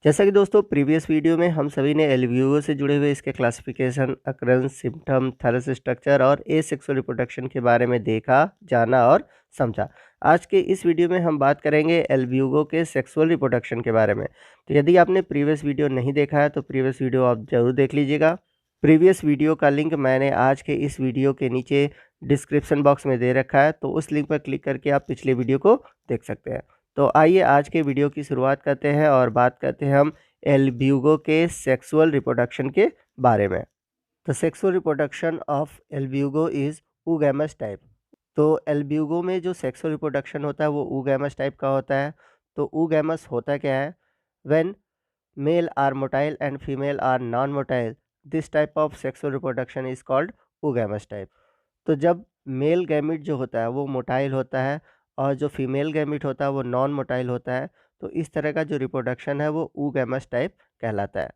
जैसा कि दोस्तों प्रीवियस वीडियो में हम सभी ने एलवीओ से जुड़े हुए इसके classification, occurrence, symptom, Thales structure और एसेक्सुअल रिप्रोडक्शन के बारे में देखा, जाना और समझा। आज के इस वीडियो में हम बात करेंगे एलवीओ के सेक्सुअल रिप्रोडक्शन के बारे में। तो यदि आपने प्रीवियस वीडियो नहीं देखा है तो प्रीवियस वीडियो आप ज़रूर देख लीजिएगा। प्रीवियस वीडियो का लिंक मैंने आज के इस वीडियो के नीचे डिस्क्रिप्शन बॉक्स में दे रखा है, तो उस लिंक पर क्लिक करके आप पिछले वीडियो को देख सकते हैं। तो आइए आज के वीडियो की शुरुआत करते हैं और बात करते हैं हम एल्ब्यूगो के सेक्सुअल रिप्रोडक्शन के बारे में। The sexual reproduction of Albugo is oogamous type. तो एल्ब्यूगो में जो सेक्सुअल रिप्रोडक्शन होता है वो ऊगैमस टाइप का होता है। तो ऊगैमस होता क्या है? When male are motile and female are non motile, this type of sexual reproduction is called oogamous type. तो जब मेल गैमिट जो होता है वो मोटाइल होता है और जो फीमेल गैमिट होता है वो नॉन मोटाइल होता है, तो इस तरह का जो रिप्रोडक्शन है वो ऊगैमस टाइप कहलाता है।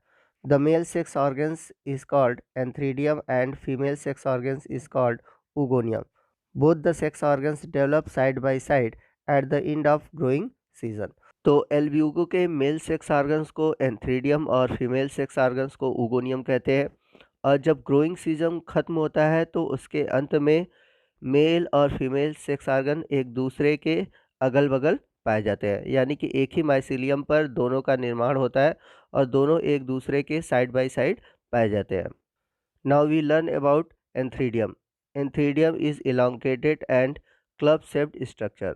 The male sex organs is called antheridium and female sex organs is called ugonium. Both the sex organs develop side by side at the end of growing season. तो Albugo के male sex organs को antheridium और female sex organs को ugonium कहते हैं। और जब growing season खत्म होता है तो उसके अंत में मेल और फीमेल सेक्स ऑर्गन एक दूसरे के अगल बगल पाए जाते हैं, यानी कि एक ही माइसिलियम पर दोनों का निर्माण होता है और दोनों एक दूसरे के साइड बाय साइड पाए जाते हैं। Now we learn about antheridium. Antheridium is elongated and club shaped structure.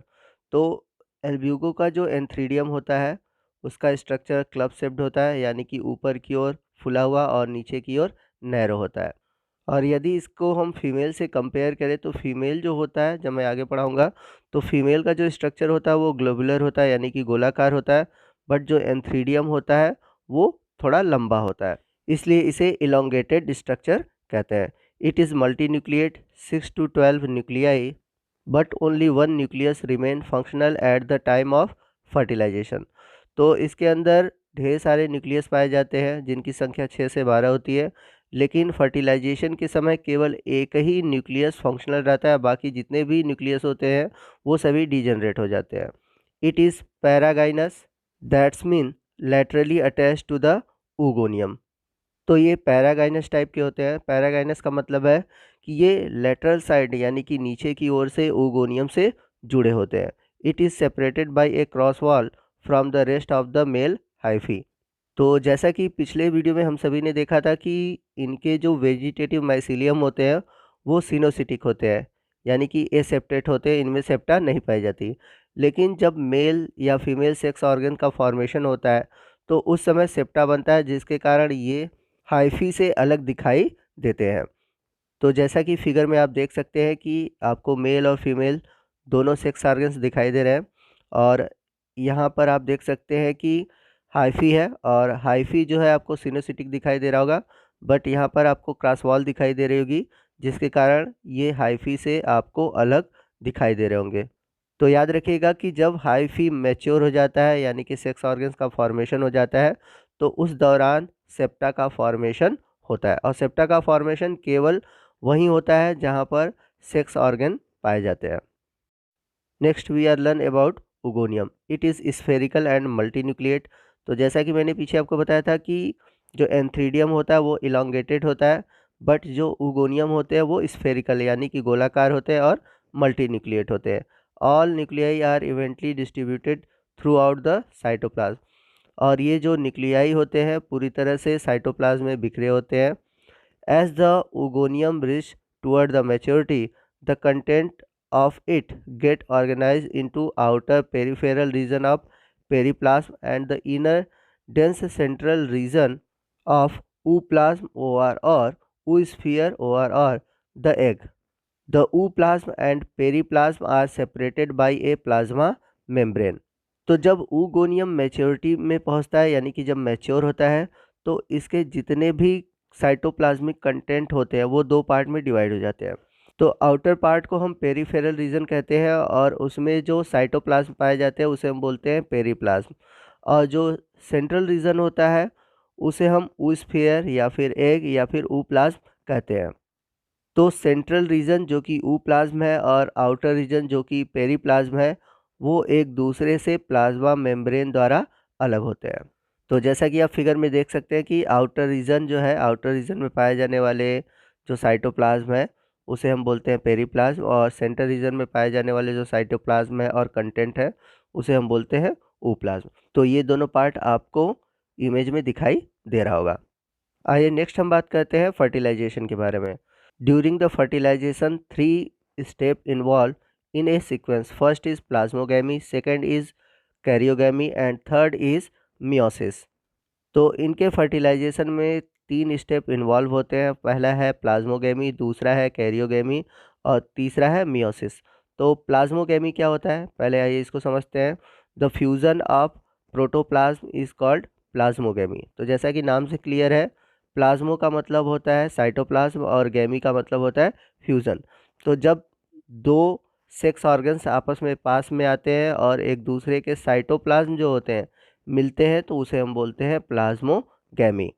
तो एल्ब्यूगो का जो एंथ्रीडियम होता है उसका स्ट्रक्चर क्लब शेप्ड होता है, यानी कि ऊपर की ओर फुला हुआ और नीचे की ओर नैरो होता है। और यदि इसको हम फीमेल से कंपेयर करें तो फीमेल जो होता है, जब मैं आगे पढ़ाऊँगा, तो फीमेल का जो स्ट्रक्चर होता है वो ग्लोबुलर होता है, यानी कि गोलाकार होता है। बट जो एंथ्रीडियम होता है वो थोड़ा लंबा होता है, इसलिए इसे इलोंगेटेड स्ट्रक्चर कहते हैं। It is multinucleate 6 to 12 nuclei, but only one nucleus remain functional at the time of fertilization. तो इसके अंदर ढेर सारे न्यूक्लियस पाए जाते हैं जिनकी संख्या 6 से 12 होती है, लेकिन फर्टिलाइजेशन के समय केवल एक ही न्यूक्लियस फंक्शनल रहता है, बाकी जितने भी न्यूक्लियस होते हैं वो सभी डिजेनरेट हो जाते हैं। It is paragynous, that's mean laterally attach to the oogonium. तो ये पैरागाइनस टाइप के होते हैं। पैरागाइनस का मतलब है कि ये लेटरल साइड यानी कि नीचे की ओर से ऊगोनियम से जुड़े होते हैं। It is separated by a cross wall from the rest of the male hyphae. तो जैसा कि पिछले वीडियो में हम सभी ने देखा था कि इनके जो वेजिटेटिव माइसिलियम होते हैं वो सिनोसिटिक होते हैं, यानी कि एसेप्टेट होते हैं, इनमें सेप्टा नहीं पाई जाती। लेकिन जब मेल या फीमेल सेक्स ऑर्गन का फॉर्मेशन होता है तो उस समय सेप्टा बनता है, जिसके कारण ये हाइफी से अलग दिखाई देते हैं। तो जैसा कि फिगर में आप देख सकते हैं कि आपको मेल और फीमेल दोनों सेक्स ऑर्गन्स दिखाई दे रहे हैं। और यहाँ पर आप देख सकते हैं कि हाइफी है और हाइफी जो है आपको सिनोसिटिक दिखाई दे रहा होगा, बट यहाँ पर आपको क्रॉस वॉल दिखाई दे रही होगी, जिसके कारण ये हाइफी से आपको अलग दिखाई दे रहे होंगे। तो याद रखिएगा कि जब हाइफी मैच्योर हो जाता है यानी कि सेक्स ऑर्गन्स का फॉर्मेशन हो जाता है तो उस दौरान सेप्टा का फॉर्मेशन होता है, और सेप्टा का फॉर्मेशन केवल वहीं होता है जहाँ पर सेक्स ऑर्गन पाए जाते हैं। Next we are learn about ugonium. It is spherical and multinucleate. तो जैसा कि मैंने पीछे आपको बताया था कि जो एंथ्रीडियम होता है वो इलोंगेटेड होता है, बट जो ugonium होते हैं वो स्फेरिकल यानी कि गोलाकार होते हैं और मल्टीन्यूक्लिएट होते हैं। All nuclei are evenly distributed throughout the cytoplasm. और ये जो न्यूक्लियाई होते हैं पूरी तरह से साइटोप्लाज्म में बिखरे होते हैं। As the ugonium reaches toward the maturity, the content of it get organized into outer peripheral region of periplasm and the inner dense central region of ooplasm or oosphere or the egg. The ooplasm and periplasm are separated by a plasma membrane. तो जब oogonium maturity में पहुंचता है यानी कि जब mature होता है तो इसके जितने भी साइटोप्लाज्मिक कंटेंट होते हैं वो दो पार्ट में डिवाइड हो जाते हैं। तो आउटर पार्ट को हम पेरिफेरल रीजन कहते हैं और उसमें जो साइटोप्लाज्म पाए जाते हैं उसे हम बोलते हैं पेरिप्लाज्म। और जो सेंट्रल रीजन होता है उसे हम ऊस्फीयर या फिर एग या फिर ऊप्लाज्म कहते हैं। तो सेंट्रल रीजन जो कि ऊप्लाज्म है और आउटर रीजन जो कि पेरिप्लाज्म है वो एक दूसरे से प्लाज्मा मेम्ब्रेन द्वारा अलग होते हैं। तो जैसा कि आप फिगर में देख सकते हैं कि आउटर रीजन जो है, आउटर रीजन में पाए जाने वाले जो साइटोप्लाज्म है उसे हम बोलते हैं पेरीप्लाज्म, और सेंटर रीजन में पाए जाने वाले जो साइटोप्लाज्म है और कंटेंट है उसे हम बोलते हैं ooप्लाज्म। तो ये दोनों पार्ट आपको इमेज में दिखाई दे रहा होगा। आइए नेक्स्ट हम बात करते हैं फर्टिलाइजेशन के बारे में। During the fertilization 3 step involve in a sequence. First is plasmogamy, second is karyogamy and third is meiosis. तो इनके फर्टिलाइजेशन में 3 स्टेप इन्वॉल्व होते हैं। पहला है प्लाज्मोगैमी, दूसरा है कैरियोगैमी और तीसरा है मियोसिस। तो प्लाज्मोगैमी क्या होता है, पहले आइए इसको समझते हैं। The fusion of protoplasm is called plasmogamy. तो जैसा कि नाम से क्लियर है, प्लाज्मो का मतलब होता है साइटोप्लाज्म और गैमी का मतलब होता है फ्यूज़न। तो जब दो सेक्स ऑर्गन्स आपस में पास में आते हैं और एक दूसरे के साइटोप्लाज्म जो होते हैं मिलते हैं तो उसे हम बोलते हैं प्लाज्मोगैमी।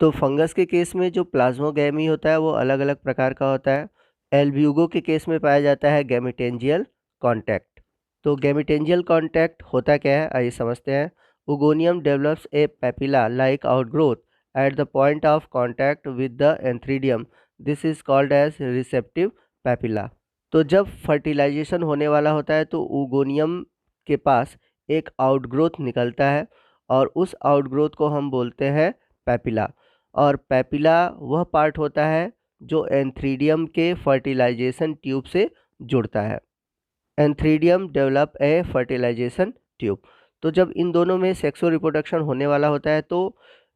तो फंगस के केस में जो प्लाज्मोगैमी होता है वो अलग अलग प्रकार का होता है। एल्ब्यूगो के केस में पाया जाता है गैमेटेंजियल कॉन्टैक्ट। तो गैमेटेंजियल कॉन्टैक्ट होता क्या है, आइए समझते हैं। Oogonium develops a papilla like outgrowth at the point of contact with the antheridium. This is called as receptive papilla. तो जब फर्टिलाइजेशन होने वाला होता है तो उगोनियम के पास एक आउटग्रोथ निकलता है और उस आउटग्रोथ को हम बोलते हैं पेपिला। और पेपिला वह पार्ट होता है जो एंथ्रीडियम के फर्टिलाइजेशन ट्यूब से जुड़ता है। Antheridium develop a fertilization tube. तो जब इन दोनों में सेक्सुअल रिप्रोडक्शन होने वाला होता है तो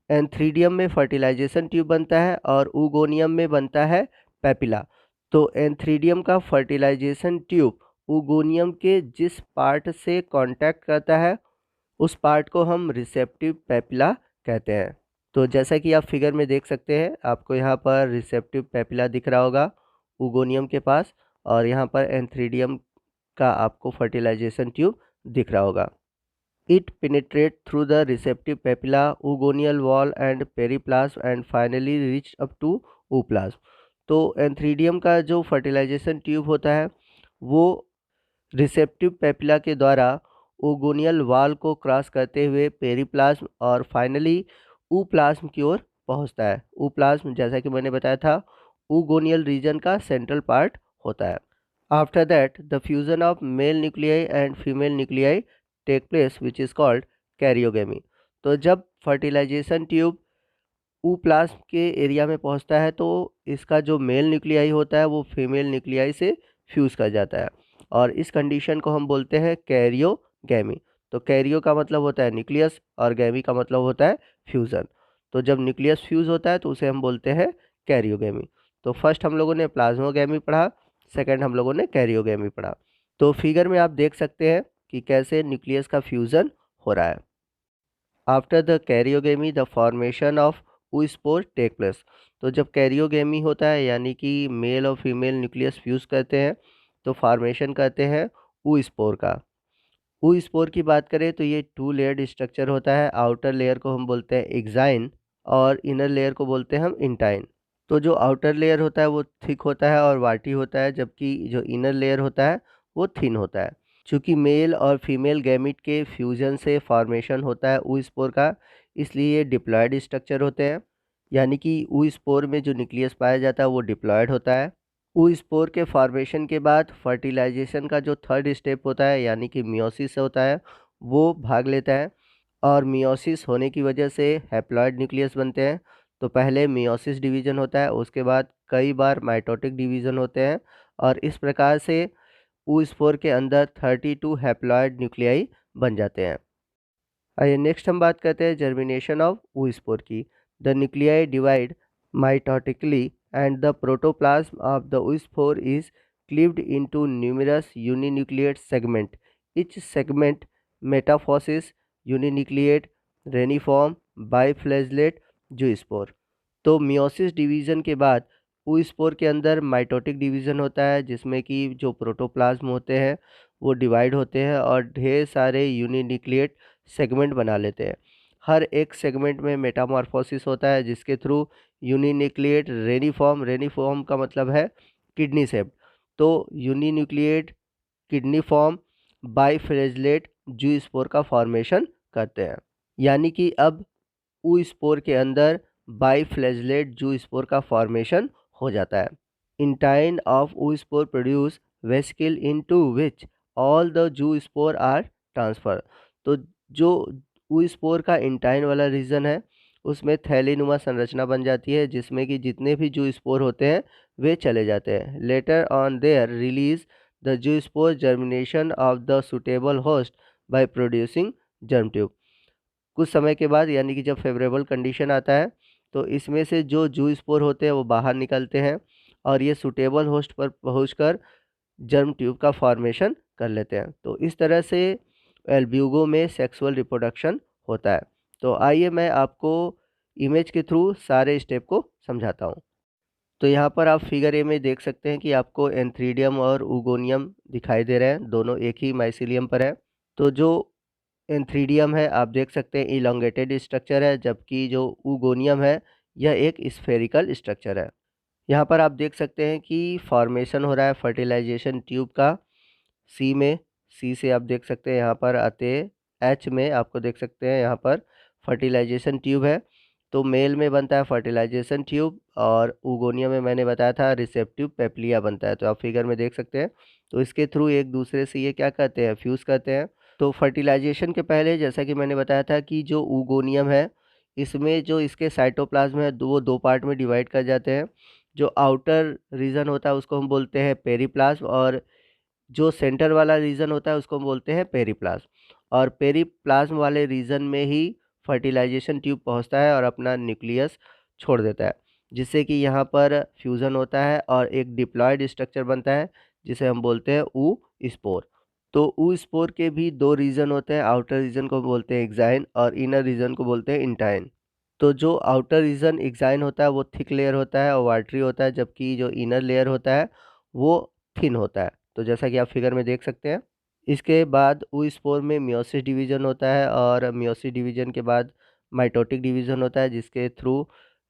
एंथ्रीडियम में फर्टिलाइजेशन ट्यूब बनता है और उगोनियम में बनता है पेपिला। तो एंथ्रीडियम का फर्टिलाइजेशन ट्यूब उगोनियम के जिस पार्ट से कांटेक्ट करता है उस पार्ट को हम रिसेप्टिव पेपिला कहते हैं। तो जैसा कि आप फिगर में देख सकते हैं, आपको यहाँ पर रिसेप्टिव पेपिला दिख रहा होगा उगोनियम के पास, और यहाँ पर एंथ्रीडियम का आपको फर्टिलाइजेशन ट्यूब दिख रहा होगा। It penetrate through the receptive papilla, oogonial wall and periplasm and finally reach up to ooplasm. तो एंथ्रीडियम का जो फर्टिलाइजेशन ट्यूब होता है वो रिसेप्टिव पेपिला के द्वारा ओगोनियल वाल को क्रॉस करते हुए पेरीप्लाज्म और फाइनली ooप्लाज्म की ओर पहुंचता है। ooप्लाज्म जैसा कि मैंने बताया था ओगोनियल रीजन का सेंट्रल पार्ट होता है। After that the fusion of male nuclei and female nuclei take place which is called karyogamy. तो जब फर्टिलाइजेशन ट्यूब ooप्लाज्म के एरिया में पहुंचता है तो इसका जो मेल न्यूक्लियाई होता है वो फीमेल न्यूक्लियाई से फ्यूज़ कर जाता है और इस कंडीशन को हम बोलते हैं कैरियोगैमी। तो कैरियो का मतलब होता है न्यूक्लियस और गैमी का मतलब होता है फ्यूज़न। तो जब न्यूक्लियस फ्यूज़ होता है तो उसे हम बोलते हैं कैरियोगैमी। तो फर्स्ट हम लोगों ने प्लाज्मोगैमी पढ़ा, सेकंड हम लोगों ने कैरियोगैमी पढ़ा। तो फिगर में आप देख सकते हैं कि कैसे न्यूक्लियस का फ्यूज़न हो रहा है। After the karyogamy the formation of oospore take place. तो जब कैरियोगेमी होता है यानी कि मेल और फीमेल न्यूक्लियस फ्यूज़ करते हैं तो फॉर्मेशन करते हैं ooस्पोर का। ooस्पोर की बात करें तो ये 2 लेयर्ड स्ट्रक्चर होता है। आउटर लेयर को हम बोलते हैं एक्साइन और इनर लेयर को बोलते हैं हम इंटाइन। तो जो आउटर लेयर होता है वो थिक होता है और वाटी होता है, जबकि जो इनर लेयर होता है वो थिन होता है। चूँकि मेल और फीमेल गैमीट के फ्यूजन से फॉर्मेशन होता है ooस्पोर का, इसलिए ये डिप्लॉयड स्ट्रक्चर होते हैं। यानी कि ooस्पोर में जो न्यूक्लियस पाया जाता है वो डिप्लॉयड होता है। ooस्पोर के फॉर्मेशन के बाद फर्टिलाइजेशन का जो थर्ड स्टेप होता है यानी कि मियोसिस होता है वो भाग लेता है और मियोसिस होने की वजह से हैप्लॉयड न्यूक्लियस बनते हैं। तो पहले मियोसिस डिवीज़न होता है, उसके बाद कई बार माइटोटिक डिवीज़न होते हैं और इस प्रकार से ooस्पोर के अंदर 32 हैप्लॉयड न्यूक्लियाई बन जाते हैं। आइए नेक्स्ट हम बात करते हैं जर्मिनेशन ऑफ ooस्पोर की। The nuclei divide mitotically and the protoplasm of the oospore is cleaved into numerous uninucleate segment. Each segment metamorphosis uninucleate reniform biflagellate zoospore. तो मियोसिस डिवीज़न के बाद ooस्पोर के अंदर माइटोटिक डिवीज़न होता है जिसमें कि जो प्रोटोप्लाज्म होते हैं वो डिवाइड होते हैं और ढेर सारे यूनिन्यूक्लिएट सेगमेंट बना लेते हैं। हर एक सेगमेंट में मेटामॉर्फोसिस होता है जिसके थ्रू यूनिन्यूक्लिएट रेनिफॉर्म का मतलब है किडनी शेप्ड। तो यूनिन्यूक्लिएट किडनी फॉर्म बाइफ्लैजेलेट जूस्पोर का फॉर्मेशन करते हैं। यानी कि अब ऊ स्पोर के अंदर बाइफ्लैजेलेट जू स्पोर का फॉर्मेशन हो जाता है। Intine of oospore produce vesicle into which all the zoospore are transfer. तो जो ऊ स्पोर का इंटाइन वाला रीजन है उसमें थैलीनुमा संरचना बन जाती है जिसमें कि जितने भी जू स्पोर होते हैं वे चले जाते हैं। Later on their release the zoo spore germination of the suitable host by producing germ tube. कुछ समय के बाद यानी कि जब फेवरेबल कंडीशन आता है तो इसमें से जो जू स्पोर होते हैं वो बाहर निकलते हैं और ये सुटेबल होस्ट पर पहुंचकर जर्म ट्यूब का फॉर्मेशन कर लेते हैं। तो इस तरह से एल्ब्यूगो में सेक्सुअल रिप्रोडक्शन होता है। तो आइए मैं आपको इमेज के थ्रू सारे स्टेप को समझाता हूँ। तो यहाँ पर आप फिगर ए में देख सकते हैं कि आपको एंथ्रीडियम और उगोनियम दिखाई दे रहे हैं, दोनों एक ही माइसिलियम पर है। तो जो एंथ्रीडियम है आप देख सकते हैं इलोंगेटेड स्ट्रक्चर है, जबकि जो उगोनियम है यह एक स्फेरिकल स्ट्रक्चर है। यहाँ पर आप देख सकते हैं कि फॉर्मेशन हो रहा है फर्टिलाइजेशन ट्यूब का सी में। सी से आप देख सकते हैं यहाँ पर आते एच में आपको देख सकते हैं यहाँ पर फर्टिलाइजेशन ट्यूब है। तो मेल में बनता है फर्टिलाइजेशन ट्यूब और उगोनिया में मैंने बताया था रिसेप्टिव पेप्लिया बनता है। तो आप फिगर में देख सकते हैं। तो इसके थ्रू एक दूसरे से ये क्या करते हैं, फ्यूज़ करते हैं। तो फर्टिलाइजेशन के पहले जैसा कि मैंने बताया था कि जो उगोनियम है इसमें जो इसके साइटोप्लाज्म है वो दो पार्ट में डिवाइड कर जाते हैं। जो आउटर रीजन होता है उसको हम बोलते हैं पेरिप्लाज्म और जो सेंटर वाला रीजन होता है उसको हम बोलते हैं पेरिप्लाज्म। और पेरिप्लाज्म वाले रीजन में ही फर्टिलाइजेशन ट्यूब पहुंचता है और अपना न्यूक्लियस छोड़ देता है, जिससे कि यहाँ पर फ्यूज़न होता है और एक डिप्लॉयड स्ट्रक्चर बनता है जिसे हम बोलते हैं ऊ स्पोर। तो ऊ स्पोर के भी दो रीजन होते हैं, आउटर रीजन को बोलते हैं एक्साइन और इनर रीजन को बोलते हैं इंटाइन। तो जो आउटर रीजन एक्साइन होता है वो थिक लेयर होता है और वाटरी होता है, जबकि जो इनर लेयर होता है वो थिन होता है। तो जैसा कि आप फिगर में देख सकते हैं। इसके बाद ऊ स्पोर में मियोसिस डिवीजन होता है और मियोसिस डिवीजन के बाद माइटोटिक डिवीजन होता है जिसके थ्रू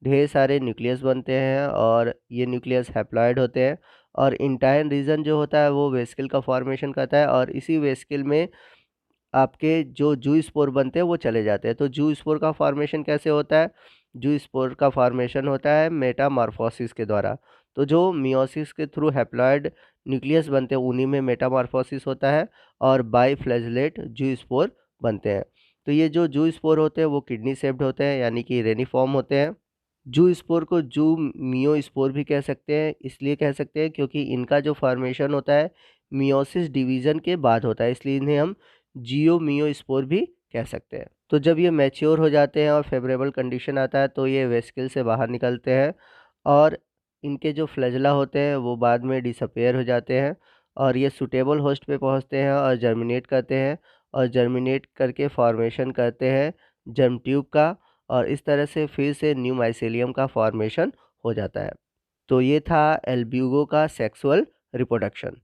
ढेर सारे न्यूक्लियस बनते हैं और ये न्यूक्लियस हैप्लॉइड होते हैं। और इंटाइन रीजन जो होता है वो वेसिकल का फॉर्मेशन करता है और इसी वेसिकल में आपके जो जू स्पोर बनते हैं वो चले जाते हैं। तो जू स्पोर का फॉर्मेशन कैसे होता है? जू स्पोर का फॉर्मेशन होता है मेटामॉर्फोसिस के द्वारा। तो जो मियोसिस के थ्रू हैप्लॉइड न्यूक्लियस बनते हैं उन्हीं में मेटामॉर्फोसिस होता है और बाइफ्लैजेलेट जू स्पोर बनते हैं। तो ये जो जू स्पोर होते हैं वो किडनी शेप्ड होते हैं यानी कि रेनिफॉर्म होते हैं। जू स्पोर को जू मियो स्पोर भी कह सकते हैं, इसलिए कह सकते हैं क्योंकि इनका जो फॉर्मेशन होता है मियोसिस डिवीज़न के बाद होता है, इसलिए इन्हें हम जियो मियो स्पोर भी कह सकते हैं। तो जब ये मैच्योर हो जाते हैं और फेवरेबल कंडीशन आता है तो ये वेसिकल से बाहर निकलते हैं और इनके जो फ्लैजेला होते हैं वो बाद में डिसअपेयर हो जाते हैं और ये सूटेबल होस्ट पे पहुंचते हैं और जर्मिनेट करते हैं और जर्मिनेट करके फॉर्मेशन करते हैं जर्म ट्यूब का और इस तरह से फिर से न्यू माइसेलियम का फॉर्मेशन हो जाता है। तो ये था एल्ब्यूगो का सेक्सुअल रिप्रोडक्शन।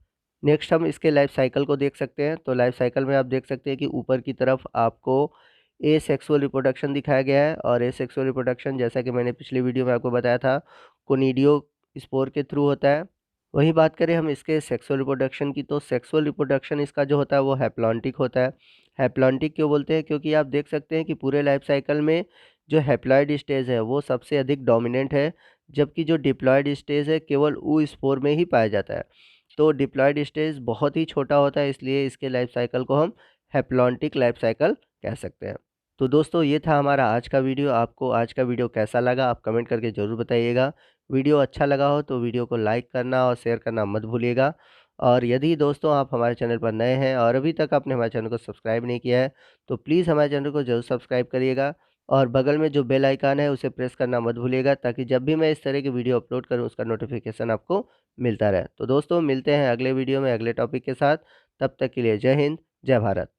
नेक्स्ट हम इसके लाइफ साइकिल को देख सकते हैं। तो लाइफ साइकिल में आप देख सकते हैं कि ऊपर की तरफ आपको ए सेक्सुअल रिप्रोडक्शन दिखाया गया है और ए सेक्सुअल रिप्रोडक्शन जैसा कि मैंने पिछली वीडियो में आपको बताया था कोनिडियो स्पोर के थ्रू होता है। वहीं बात करें हम इसके सेक्सुअल रिप्रोडक्शन की तो सेक्सुअल रिप्रोडक्शन इसका जो होता है वो हैप्लॉन्टिक होता है। हैप्लॉन्टिक क्यों बोलते हैं? क्योंकि आप देख सकते हैं कि पूरे लाइफ साइकिल में जो हैप्लॉइड स्टेज है वो सबसे अधिक डोमिनेंट है, जबकि जो डिप्लॉयड स्टेज है केवल ऊ स्पोर में ही पाया जाता है। तो डिप्लॉयड स्टेज बहुत ही छोटा होता है, इसलिए इसके लाइफ साइकिल को हम हैप्लॉन्टिक लाइफ साइकिल कह सकते हैं। तो दोस्तों ये था हमारा आज का वीडियो। आपको आज का वीडियो कैसा लगा आप कमेंट करके ज़रूर बताइएगा। वीडियो अच्छा लगा हो तो वीडियो को लाइक करना और शेयर करना मत भूलिएगा। और यदि दोस्तों आप हमारे चैनल पर नए हैं और अभी तक आपने हमारे चैनल को सब्सक्राइब नहीं किया है तो प्लीज़ हमारे चैनल को ज़रूर सब्सक्राइब करिएगा और बगल में जो बेल आइकन है उसे प्रेस करना मत भूलिएगा ताकि जब भी मैं इस तरह की वीडियो अपलोड करूं उसका नोटिफिकेशन आपको मिलता रहे। तो दोस्तों मिलते हैं अगले वीडियो में अगले टॉपिक के साथ। तब तक के लिए जय हिंद, जय भारत।